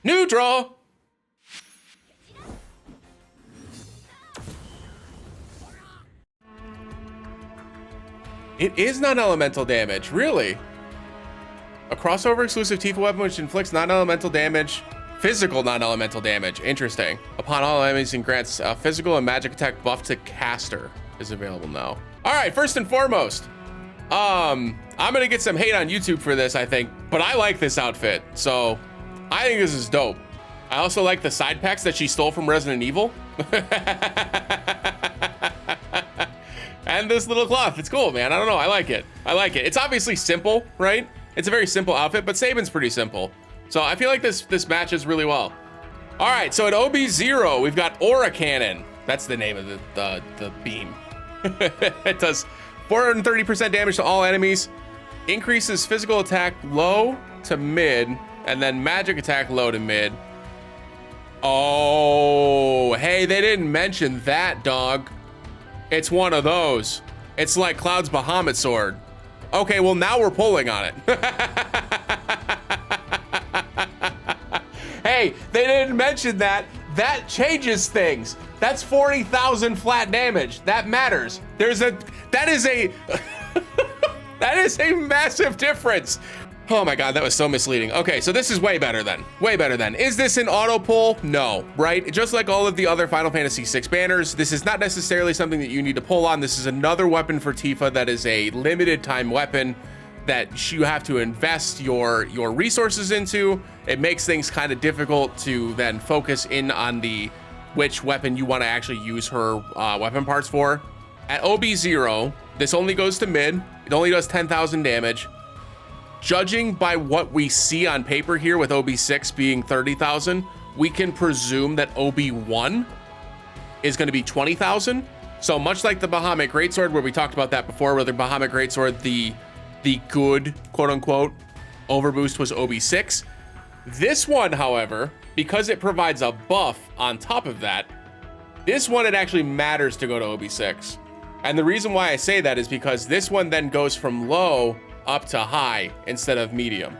Neutral. It is non-elemental damage, really? A crossover exclusive Tifa weapon which inflicts non-elemental damage, physical non-elemental damage. Interesting. Upon all enemies and grants a physical and magic attack buff to caster is available now. All right, first and foremost, I'm gonna get some hate on YouTube for this, I think, but I like this outfit, so I think this is dope. I also like the side packs that she stole from Resident Evil. And this little cloth, it's cool, man. I don't know, I like it. I like it. It's obviously simple, right? It's a very simple outfit, but Sabin's pretty simple. So I feel like this matches really well. All right, so at OB0, we've got Aura Cannon. That's the name of the beam. It does 430% damage to all enemies, increases physical attack low to mid, and then magic attack low to mid. Oh, hey, they didn't mention that, dog. It's one of those. It's like Cloud's Bahamut sword. Okay, well now we're pulling on it. Hey, they didn't mention that. That changes things. That's 40,000 flat damage. That matters. That is a that is a massive difference. Oh my God, that was so misleading. Okay, so this is way better then. Way better then. Is this an auto pull? No, right? Just like all of the other Final Fantasy VI banners, this is not necessarily something that you need to pull on. This is another weapon for Tifa that is a limited time weapon that you have to invest your resources into. It makes things kind of difficult to then focus in on which weapon you want to actually use her weapon parts for. At OB0, this only goes to mid. It only does 10,000 damage. Judging by what we see on paper here with OB6 being 30,000, we can presume that OB1 is going to be 20,000. So much like the Bahamut Greatsword, where we talked about that before, where the Bahamut Greatsword, the good quote unquote overboost was OB6. This one, however, because it provides a buff on top of that, this one, it actually matters to go to OB6. And the reason why I say that is because this one then goes from low up to high instead of medium.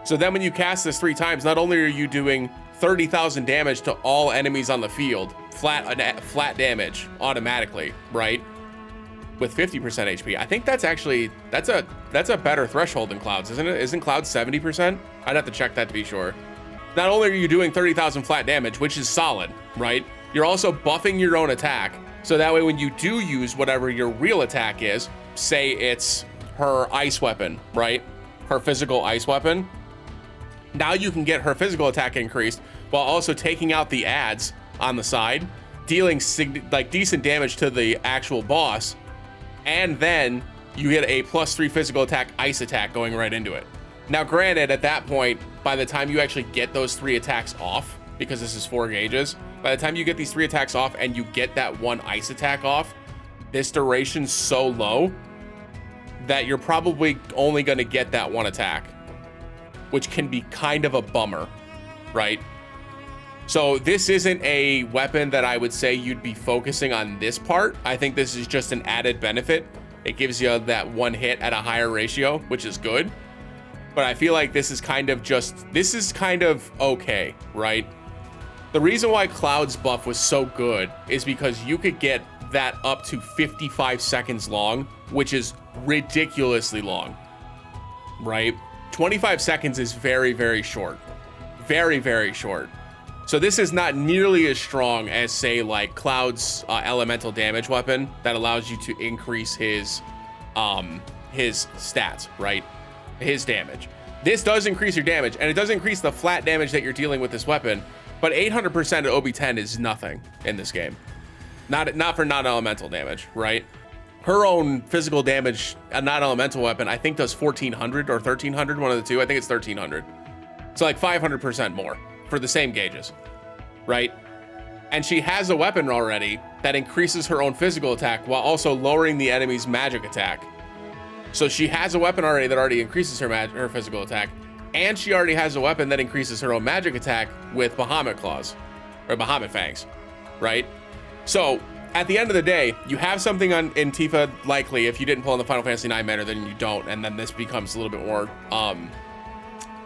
So then when you cast this 3 times, not only are you doing 30,000 damage to all enemies on the field, flat damage automatically, right? With 50% HP. I think that's actually, that's a better threshold than Cloud's, isn't it? Isn't Cloud 70%? I'd have to check that to be sure. Not only are you doing 30,000 flat damage, which is solid, right? You're also buffing your own attack. So that way when you do use whatever your real attack is, say it's her ice weapon, right? Her physical ice weapon. Now you can get her physical attack increased while also taking out the adds on the side, dealing decent damage to the actual boss. And then you get a +3 physical attack ice attack going right into it. Now, granted, at that point, by the time you actually get those 3 attacks off, because this is 4 gauges, by the time you get these 3 attacks off and you get that 1 ice attack off, this duration's so low that you're probably only going to get that 1 attack, which can be kind of a bummer, right? So this isn't a weapon that I would say you'd be focusing on this part. I think this is just an added benefit. It gives you that 1 hit at a higher ratio, which is good. But I feel like this is kind of okay, right? The reason why Cloud's buff was so good is because you could get that up to 55 seconds long, which is ridiculously long, right? 25 seconds is very, very short. Very, very short. So this is not nearly as strong as, say, like Cloud's elemental damage weapon that allows you to increase his stats, right? His damage. This does increase your damage, and it does increase the flat damage that you're dealing with this weapon, but 800% at OB10 is nothing in this game. Not for non-elemental damage, right? Her own physical damage, a non-elemental weapon, I think does 1,400 or 1,300, one of the two. I think it's 1,300. So like 500% more for the same gauges, right? And she has a weapon already that increases her own physical attack while also lowering the enemy's magic attack. So she has a weapon already that already increases her physical attack, and she already has a weapon that increases her own magic attack with Bahamut Claws, or Bahamut Fangs, right? So at the end of the day, you have something in Tifa, likely, if you didn't pull in the Final Fantasy IX banner, then you don't, and then this becomes a little bit more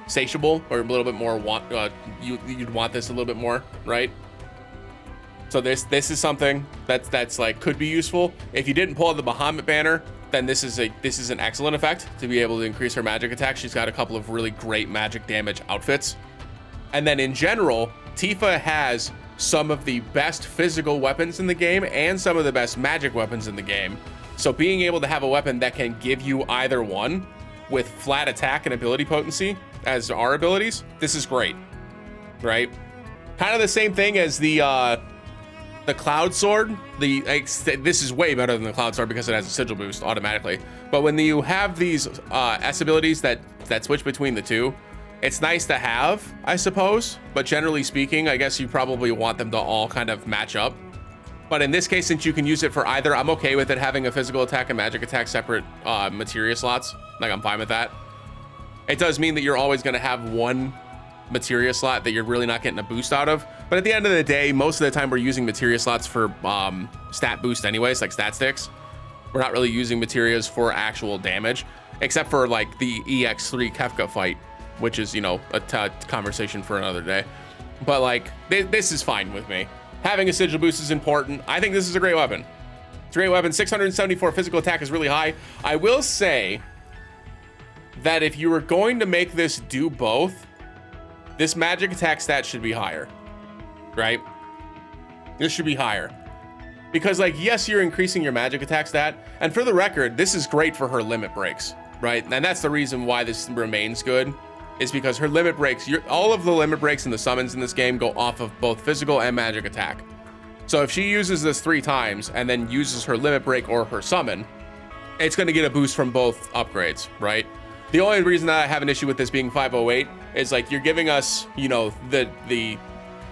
satiable or a little bit more you'd want this a little bit more, right? So this is something that's like could be useful. If you didn't pull out the Bahamut banner, then this is an excellent effect to be able to increase her magic attack. She's got a couple of really great magic damage outfits. And then in general, Tifa has some of the best physical weapons in the game and some of the best magic weapons in the game. So being able to have a weapon that can give you either one with flat attack and ability potency as our abilities, this is great, right? Kind of the same thing as the Cloud Sword. This is way better than the Cloud Sword because it has a sigil boost automatically. But when you have these S abilities that switch between the two, it's nice to have, I suppose. But generally speaking, I guess you probably want them to all kind of match up. But in this case, since you can use it for either, I'm okay with it having a physical attack and magic attack separate materia slots. Like, I'm fine with that. It does mean that you're always going to have one materia slot that you're really not getting a boost out of. But at the end of the day, most of the time we're using materia slots for stat boost anyways, like stat sticks. We're not really using materias for actual damage, except for like the EX3 Kefka fight, which is, you know, a conversation for another day. But like, this is fine with me. Having a sigil boost is important. I think this is a great weapon. It's a great weapon. 674 physical attack is really high. I will say that if you were going to make this do both, this magic attack stat should be higher, right? This should be higher. Because like, yes, you're increasing your magic attack stat. And for the record, this is great for her limit breaks, right? And that's the reason why this remains good, is because her limit breaks, all of the limit breaks and the summons in this game go off of both physical and magic attack. So if she uses this 3 times and then uses her limit break or her summon, it's going to get a boost from both upgrades, right? The only reason that I have an issue with this being 508 is like, you're giving us, you know, the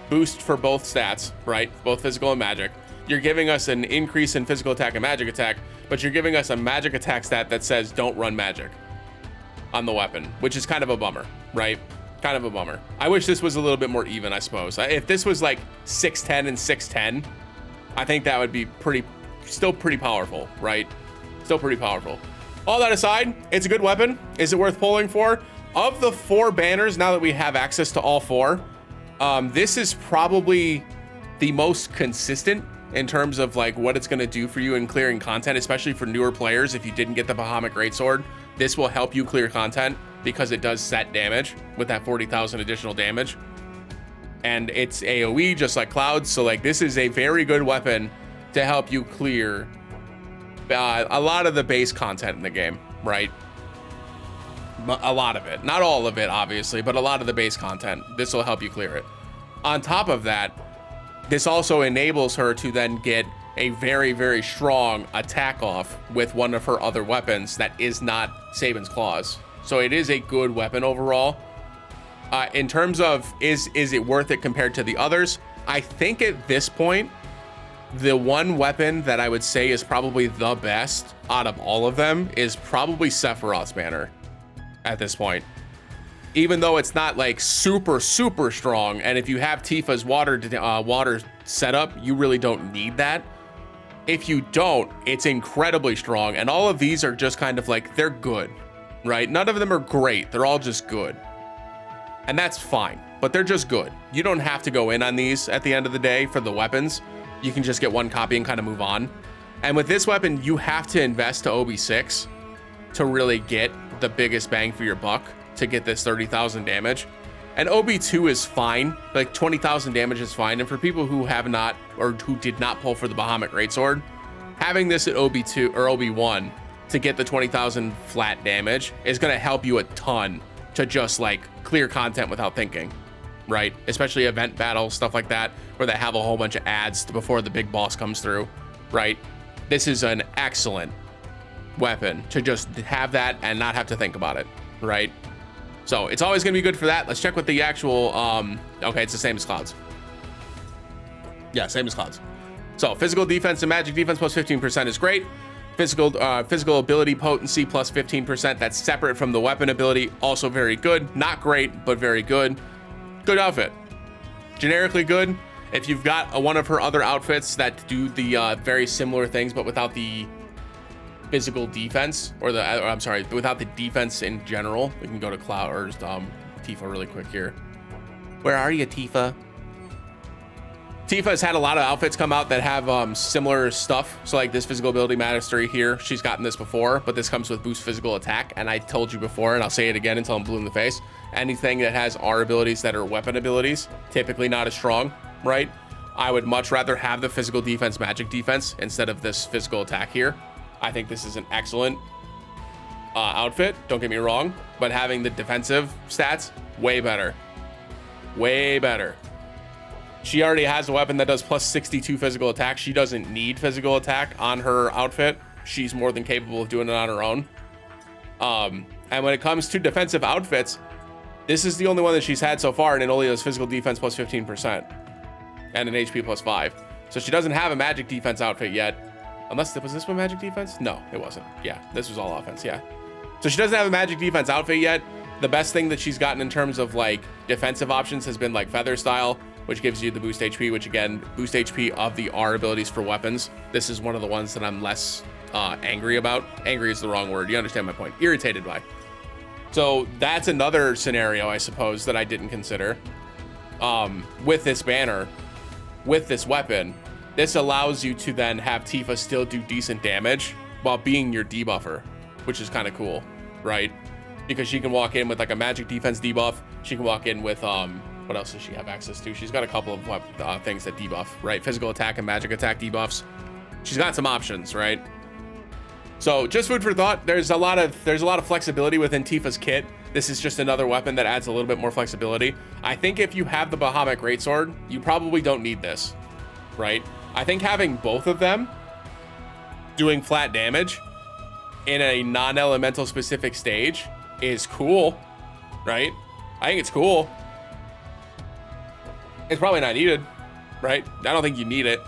boost for both stats, right? Both physical and magic. You're giving us an increase in physical attack and magic attack, but you're giving us a magic attack stat that says don't run magic on the weapon, which is kind of a bummer, right? Kind of a bummer. I wish this was a little bit more even, I suppose. If this was like 610 and 610, I think that would be still pretty powerful, right? Still pretty powerful. All that aside, it's a good weapon. Is it worth pulling for? Of the 4 banners, now that we have access to all 4, this is probably the most consistent in terms of like what it's going to do for you in clearing content, especially for newer players. If you didn't get the Bahamut Greatsword, this will help you clear content because it does set damage with that 40,000 additional damage. And it's AoE just like Cloud. So like, this is a very good weapon to help you clear a lot of the base content in the game, right? A lot of it, not all of it, obviously, but a lot of the base content. This will help you clear it. On top of that, this also enables her to then get a very, very strong attack off with one of her other weapons that is not Sabin's Claws. So it is a good weapon overall. In terms of, is it worth it compared to the others? I think at this point, the one weapon that I would say is probably the best out of all of them is probably Sephiroth's banner at this point. Even though it's not like super, super strong, and if you have Tifa's water setup, you really don't need that. If you don't, it's incredibly strong, and all of these are just kind of like, they're good, right? None of them are great, they're all just good. And that's fine, but they're just good. You don't have to go in on these at the end of the day for the weapons. You can just get one copy and kind of move on. And with this weapon, you have to invest to OB6 to really get the biggest bang for your buck to get this 30,000 damage. And OB2 is fine, like 20,000 damage is fine. And for people who have not, or who did not pull for the Bahamut Greatsword, having this at OB2 or OB1 to get the 20,000 flat damage is gonna help you a ton to just like clear content without thinking, right? Especially event battles, stuff like that, where they have a whole bunch of ads before the big boss comes through, right? This is an excellent weapon to just have that and not have to think about it, right? So it's always gonna be good for that. Let's check what the actual, okay, it's the same as Cloud's. Yeah, same as Cloud's. So physical defense and magic defense plus 15% is great. Physical ability potency plus 15%. That's separate from the weapon ability. Also very good. Not great, but very good. Good outfit. Generically good. If you've got one of her other outfits that do the very similar things, but without the physical defense, or I'm sorry, without the defense in general, we can go to Cloud or Tifa really quick here. Where are you, Tifa? Tifa has had a lot of outfits come out that have similar stuff. So like this physical ability mastery here, she's gotten this before, but this comes with boost physical attack. And I told you before, and I'll say it again until I'm blue in the face. Anything that has R abilities that are weapon abilities, typically not as strong, right? I would much rather have the physical defense, magic defense instead of this physical attack here. I think this is an excellent outfit, don't get me wrong, but having the defensive stats, way better. Way better. She already has a weapon that does plus 62 physical attack. She doesn't need physical attack on her outfit. She's more than capable of doing it on her own. And when it comes to defensive outfits, this is the only one that she's had so far, and it only does physical defense plus 15% and an HP plus 5. So she doesn't have a magic defense outfit yet. Unless, was this one magic defense? No, it wasn't. Yeah, this was all offense, yeah. So she doesn't have a magic defense outfit yet. The best thing that she's gotten in terms of like defensive options has been like feather style, which gives you the boost HP, which again, boost HP of the R abilities for weapons. This is one of the ones that I'm less angry about. Angry is the wrong word. You understand my point. Irritated by. So that's another scenario, I suppose, that I didn't consider. With this banner, with this weapon, this allows you to then have Tifa still do decent damage while being your debuffer, which is kind of cool, right? Because she can walk in with like a magic defense debuff. She can walk in with, what else does she have access to? She's got a couple of things that debuff, right? Physical attack and magic attack debuffs. She's got some options, right? So just food for thought. There's a lot of flexibility within Tifa's kit. This is just another weapon that adds a little bit more flexibility. I think if you have the Bahamut Greatsword, you probably don't need this, right? I think having both of them doing flat damage in a non-elemental specific stage is cool, right? I think it's cool. It's probably not needed, right? I don't think you need it.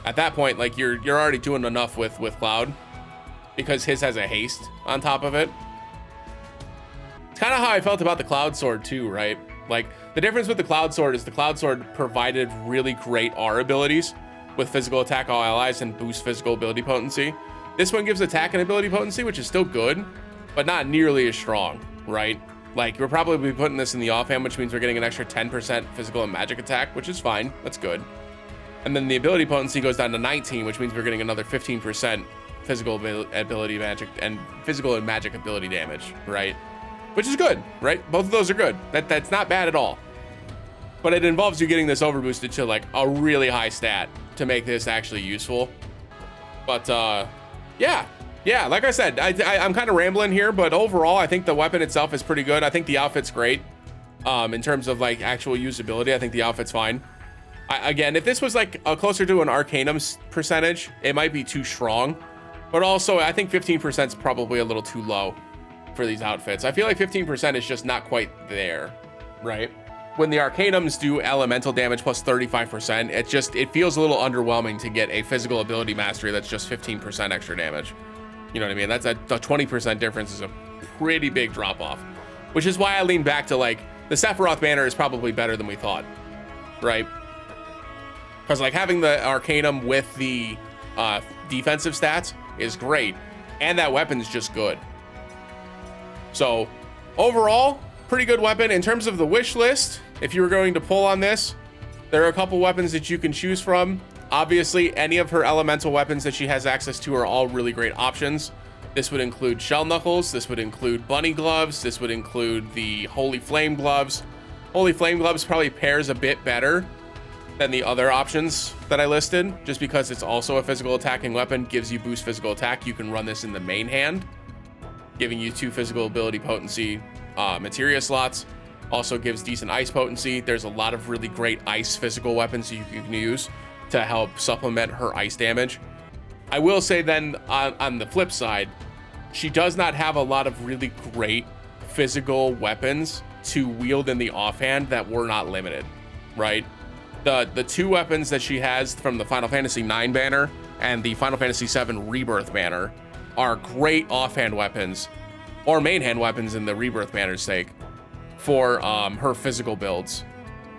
At that point, like you're already doing enough with Cloud because his has a haste on top of it. It's kind of how I felt about the Cloud Sword too, right? Like the difference with the Cloud Sword is the Cloud Sword provided really great R abilities with physical attack all allies and boost physical ability potency. This one gives attack and ability potency, which is still good, but not nearly as strong, right? Like we're probably putting this in the offhand, which means we're getting an extra 10% physical and magic attack, which is fine. That's good. And then the ability potency goes down to 19, which means we're getting another 15% physical ability magic and physical and magic ability damage, right? Which is good, right? Both of those are good. That's not bad at all. But it involves you getting this overboosted to like a really high stat to make this actually useful. But yeah, like I said, I'm kind of rambling here, but overall, I think the weapon itself is pretty good. I think the outfit's great. In terms of like actual usability, I think the outfit's fine. Again, if this was like closer to an Arcanum percentage, it might be too strong. But also, I think 15% is probably a little too low for these outfits. I feel like 15% is just not quite there, right? When the Arcanums do elemental damage plus 35%, it feels a little underwhelming to get a physical ability mastery that's just 15% extra damage. You know what I mean? That's a 20% difference is a pretty big drop off, which is why I lean back to like the Sephiroth banner is probably better than we thought, right? Because like having the Arcanum with the defensive stats is great, and that weapon's just good. So overall, pretty good weapon. In terms of the wish list, if you were going to pull on this, there are a couple weapons that you can choose from. Obviously, any of her elemental weapons that she has access to are all really great options. This would include Shell Knuckles, this would include Bunny Gloves, this would include the Holy Flame Gloves. Holy Flame Gloves probably pairs a bit better than the other options that I listed, just because it's also a physical attacking weapon, gives you boost physical attack. You can run this in the main hand, giving you 2 physical ability potency materia slots. Also gives decent ice potency. There's a lot of really great ice physical weapons you can use to help supplement her ice damage. I will say then on the flip side, she does not have a lot of really great physical weapons to wield in the offhand that were not limited, right? The 2 weapons that she has from the Final Fantasy IX banner and the Final Fantasy VII Rebirth banner are great offhand weapons, or main hand weapons in the Rebirth banner's sake, for her physical builds.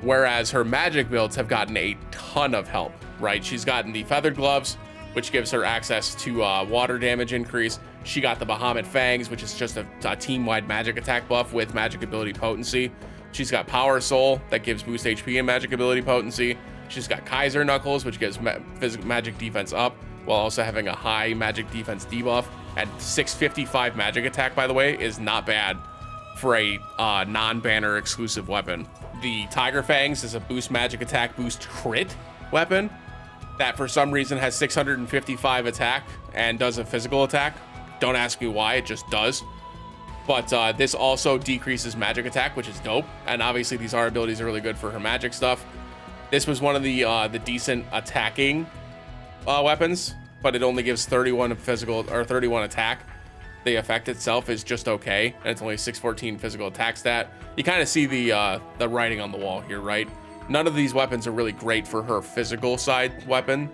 Whereas her magic builds have gotten a ton of help, right? She's gotten the Feathered Gloves, which gives her access to water damage increase. She got the Bahamut Fangs, which is just a team-wide magic attack buff with magic ability potency. She's got Power Soul that gives boost HP and magic ability potency. She's got Kaiser Knuckles, which gives magic defense up while also having a high magic defense debuff. At 655 magic attack, by the way, is not bad for a non-banner exclusive weapon. The Tiger Fangs is a boost magic attack, boost crit weapon that for some reason has 655 attack and does a physical attack. Don't ask me why, it just does. But this also decreases magic attack, which is dope. And obviously these R abilities are really good for her magic stuff. This was one of the decent attacking weapons, but it only gives 31 physical or 31 attack. The effect itself is just okay, and it's only 614 physical attack stat. You kind of see the writing on the wall here, right? None of these weapons are really great for her physical side weapon.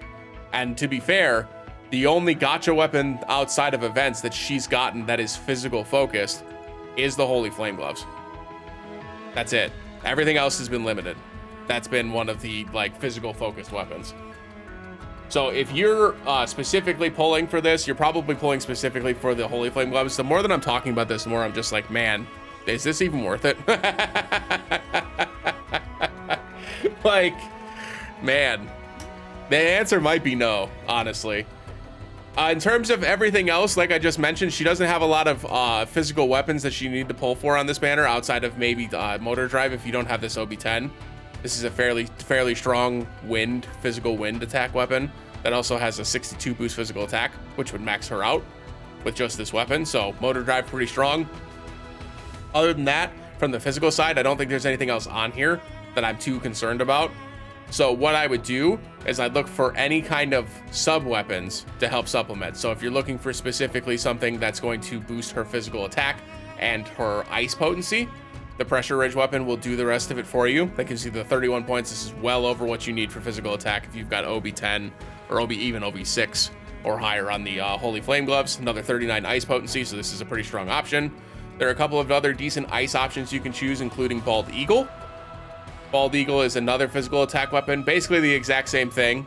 And to be fair, the only gacha weapon outside of events that she's gotten that is physical focused is the Holy Flame Gloves. That's it. Everything else has been limited. That's been one of the like physical focused weapons. So if you're specifically pulling for this, you're probably pulling specifically for the Holy Flame Gloves. The more that I'm talking about this, the more I'm just like, man, is this even worth it? Like, man, the answer might be no, honestly. In terms of everything else, like I just mentioned, she doesn't have a lot of physical weapons that she need to pull for on this banner outside of maybe Motor Drive if you don't have this OB10. This is a fairly strong physical wind attack weapon that also has a 62 boost physical attack, which would max her out with just this weapon. So Motor Drive pretty strong. Other than that, from the physical side, I don't think there's anything else on here that I'm too concerned about. So what I would do is I'd look for any kind of sub weapons to help supplement. So if you're looking for specifically something that's going to boost her physical attack and her ice potency, the Pressure Ridge weapon will do the rest of it for you. That gives you the 31 points. This is well over what you need for physical attack if you've got OB10 or even OB6 or higher on the Holy Flame Gloves. Another 39 ice potency, so this is a pretty strong option. There are a couple of other decent ice options you can choose, including Bald Eagle. Bald Eagle is another physical attack weapon, basically the exact same thing.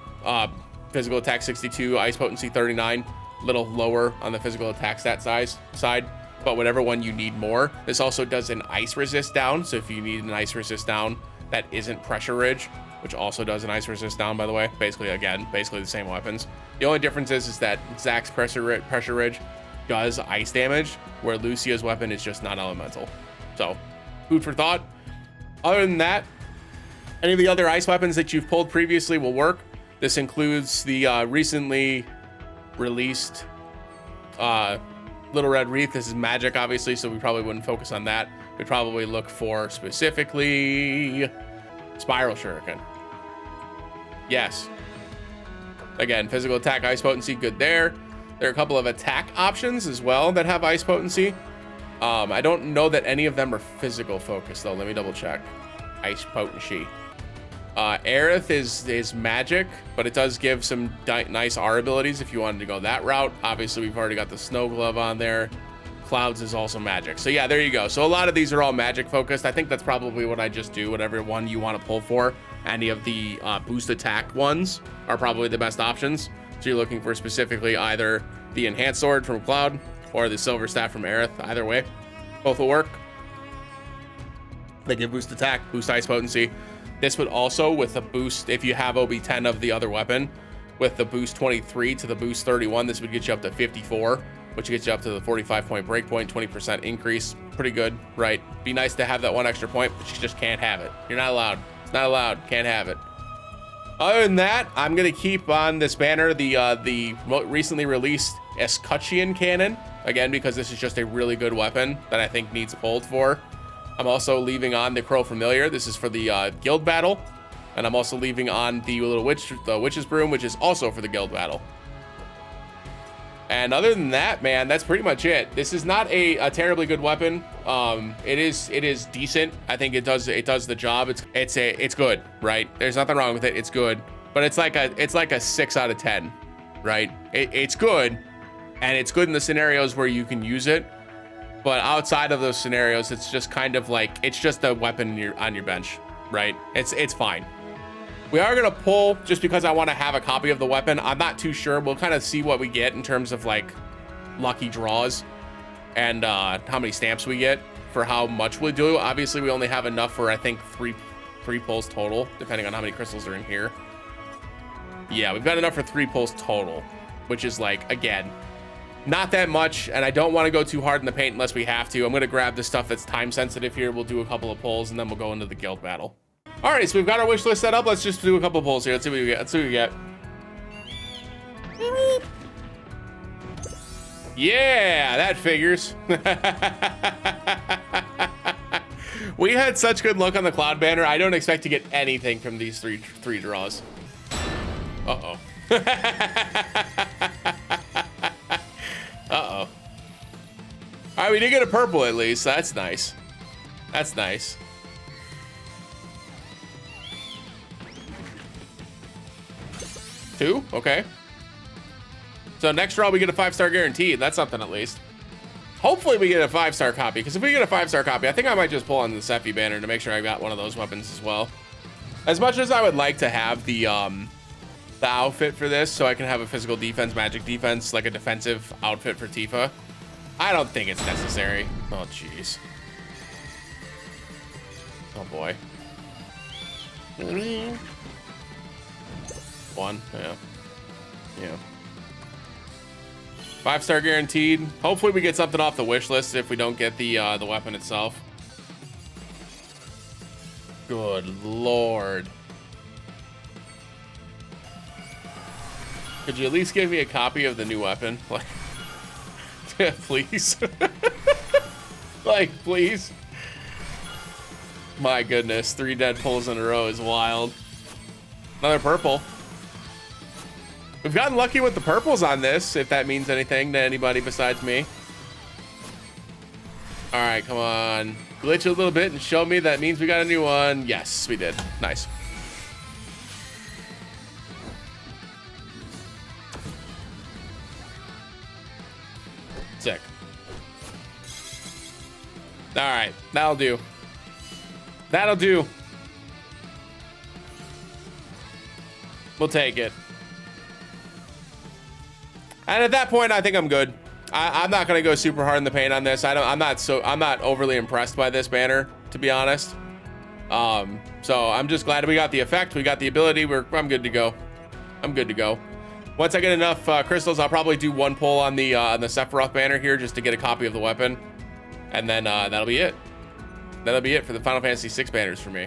Physical attack 62, ice potency 39, a little lower on the physical attack stat side. But whatever one you need more. This also does an ice resist down. So if you need an ice resist down that isn't Pressure Ridge, which also does an ice resist down, by the way, basically the same weapons. The only difference is that Zack's Pressure Ridge does ice damage, where Lucia's weapon is just non-elemental. So food for thought. Other than that, any of the other ice weapons that you've pulled previously will work. This includes the recently released Little Red Wreath. This is magic, obviously, so we probably wouldn't focus on that. We'd probably look for specifically Spiral Shuriken. Yes. Again, physical attack, ice potency, good there. There are a couple of attack options as well that have ice potency. I don't know that any of them are physical focused, though. Let me double check. Ice potency. Aerith is magic, but it does give some nice R abilities if you wanted to go that route. Obviously, we've already got the Snow Glove on there. Clouds is also magic. So yeah, there you go. So a lot of these are all magic focused. I think that's probably what I just do. Whatever one you want to pull for. Any of the boost attack ones are probably the best options. So you're looking for specifically either the Enhanced Sword from Cloud or the Silver Staff from Aerith. Either way, both will work. They give boost attack, boost ice potency. This would also, with a boost, if you have OB10 of the other weapon, with the boost 23 to the boost 31, this would get you up to 54, which gets you up to the 45-point breakpoint, 20% increase. Pretty good, right? Be nice to have that one extra point, but you just can't have it. You're not allowed. It's not allowed. Can't have it. Other than that, I'm going to keep on this banner the recently released Escutcheon Cannon, again, because this is just a really good weapon that I think needs pulled for. I'm also leaving on the Crow Familiar. This is for the guild battle. And I'm also leaving on the Witch's Broom, which is also for the guild battle. And other than that, man, that's pretty much it. This is not a terribly good weapon. It is decent. I think it does the job. It's good, right? There's nothing wrong with it. It's good. But it's like a 6 out of 10, right? It's good, and it's good in the scenarios where you can use it. But outside of those scenarios, it's just kind of like, it's just a weapon on your bench, right? It's fine. We are going to pull just because I want to have a copy of the weapon. I'm not too sure. We'll kind of see what we get in terms of like lucky draws and how many stamps we get for how much we do. Obviously, we only have enough for, I think, three pulls total, depending on how many crystals are in here. Yeah, we've got enough for 3 pulls total, which is like, again, not that much, and I don't want to go too hard in the paint unless we have to. I'm going to grab the stuff that's time sensitive here. We'll do a couple of pulls, and then we'll go into the guild battle. All right, so we've got our wish list set up. Let's just do a couple of pulls here. Let's see what we get. Let's see what we get. Yeah, that figures. We had such good luck on the cloud banner. I don't expect to get anything from these three draws. Uh-oh. Uh-oh. All right, we did get a purple at least. That's nice. That's nice. Two? Okay. So next draw, we get a 5-star guaranteed. That's something at least. Hopefully we get a 5-star copy, because if we get a 5-star copy, I think I might just pull on the Sephi banner to make sure I got one of those weapons as well. As much as I would like to have the outfit for this, so I can have a physical defense, magic defense, like a defensive outfit for Tifa, I don't think it's necessary. Oh, jeez. Oh, boy. One, yeah. Yeah. 5-star guaranteed. Hopefully we get something off the wish list if we don't get the weapon itself. Good Lord. Could you at least give me a copy of the new weapon? Like, please. Like, please. My goodness, 3 dead pulls in a row is wild. Another purple. We've gotten lucky with the purples on this, if that means anything to anybody besides me. All right, come on. Glitch a little bit and show me that means we got a new one. Yes, we did. Nice. Sick. All right, that'll do. That'll do. We'll take it. And at that point, I think I'm good. I'm not gonna go super hard in the paint on this. I'm not overly impressed by this banner, to be honest. So I'm just glad we got the effect, we got the ability. I'm good to go. I'm good to go. Once I get enough crystals, I'll probably do 1 pull on the Sephiroth banner here just to get a copy of the weapon, and then that'll be it. That'll be it for the Final Fantasy VI banners for me.